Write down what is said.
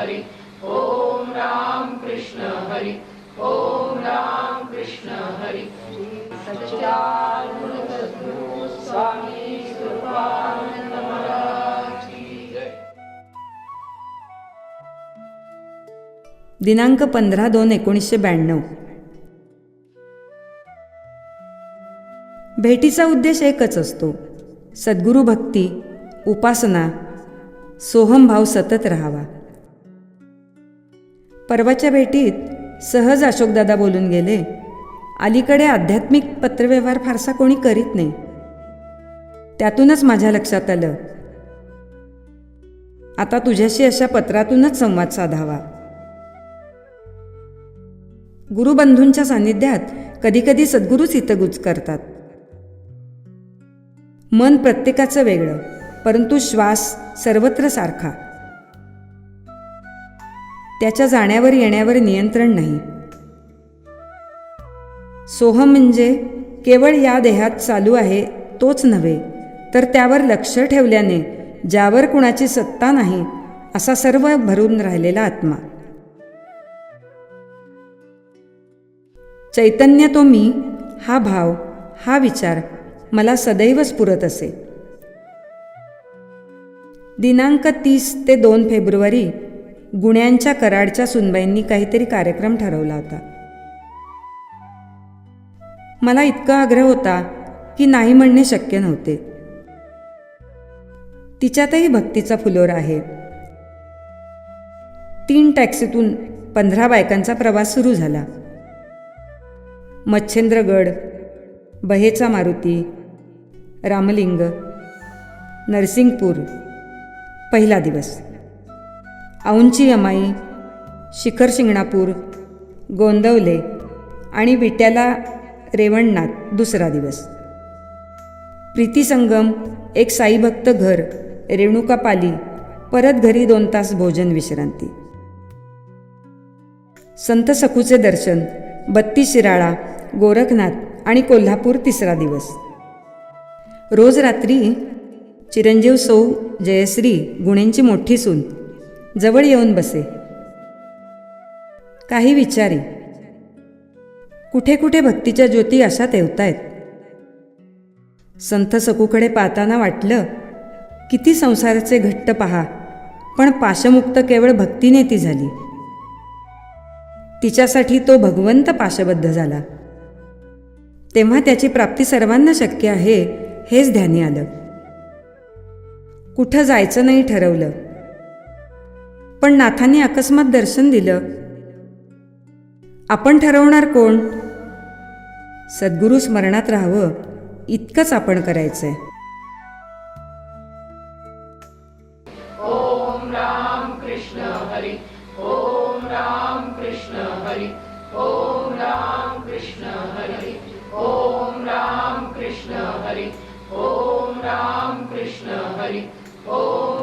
हरी. ओम राम कृष्ण हरी. ओम राम कृष्ण हरी. सच्चिदानंद सद्गुरु स्वामी कृपानंद महाराज की जय. दिनांक 15/2/1992. भेटीचा उद्देश एकच असतो, सद्गुरू भक्ती, उपासना, सोहमभाव सतत राहावा. परवाच्या भेटीत सहज अशोकदादा बोलून गेले, अलीकडे आध्यात्मिक पत्रव्यवहार फारसा कोणी करीत नाही. त्यातूनच माझ्या लक्षात आलं, आता तुझ्याशी अशा पत्रातूनच संवाद साधावा. गुरुबंधूंच्या सान्निध्यात कधीकधी सद्गुरूच हितगुज करतात. मन प्रत्येकाचं वेगळं, परंतु श्वास सर्वत्र सारखा. त्याच्या जाण्यावर येण्यावर नियंत्रण नाही. सोहम म्हणजे केवळ या देहात चालू आहे तोच नव्हे, तर त्यावर लक्ष ठेवल्याने ज्यावर कुणाची सत्ता नाही असा सर्व भरून राहिलेला आत्मा. चैतन्य तो मी, हा भाव, हा विचार मला सदैव स्फुरत असे. दिनांक 30 ते 2 फेब्रुवारी गुण्यांच्या कराडच्या सुनबाईंनी काहीतरी कार्यक्रम ठरवला होता. मला इतका आग्रह होता की नाही म्हणणे शक्य नव्हते. तिच्यातही भक्तीचा फुलोरा आहे. 3 टॅक्सीतून 15 बायकांचा प्रवास सुरू झाला. मच्छेंद्रगड, बहेचा मारुती, रामलिंग, नरसिंगपूर. पहिला दिवस. औंची अमाई, शिखर शिंगणापूर, गोंदवले आणि विट्याला रेवणनाथ दुसरा दिवस. प्रीतीसंगम, एक साईभक्त घर, रेणुकापाली, परत घरी 2 तास भोजन विश्रांती. संत सखूचे दर्शन, 32 शिराळा, गोरखनाथ आणि कोल्हापूर तिसरा दिवस. रोज रात्री चिरंजीव सौ जयश्री, गुणेंची मोठी सून, जवळ येऊन बसे. काही विचारी. कुठे कुठे भक्तीच्या ज्योती अशा तेवतायत. संत सखूकडे पाहताना वाटलं, किती संसाराचे घट्ट पहा, पण पाशमुक्त केवळ भक्तीने ती झाली. तिच्यासाठी तो भगवंत पाशबद्ध झाला. तेव्हा त्याची प्राप्ती सर्वांना शक्य आहे हेच ध्यानी आलं. कुठं जायचं नाही ठरवलं, पण नाथांनी अकस्मात दर्शन दिलं. आपण ठरवणार कोण? सद्गुरू स्मरणात राहावं इतकंच आपण करायचंय. ओम राम कृष्ण हरी. ओम राम कृष्ण हरी. ओम राम कृष्ण हरी. ओम राम कृष्ण हरी. ओम राम कृष्ण हरी. ओम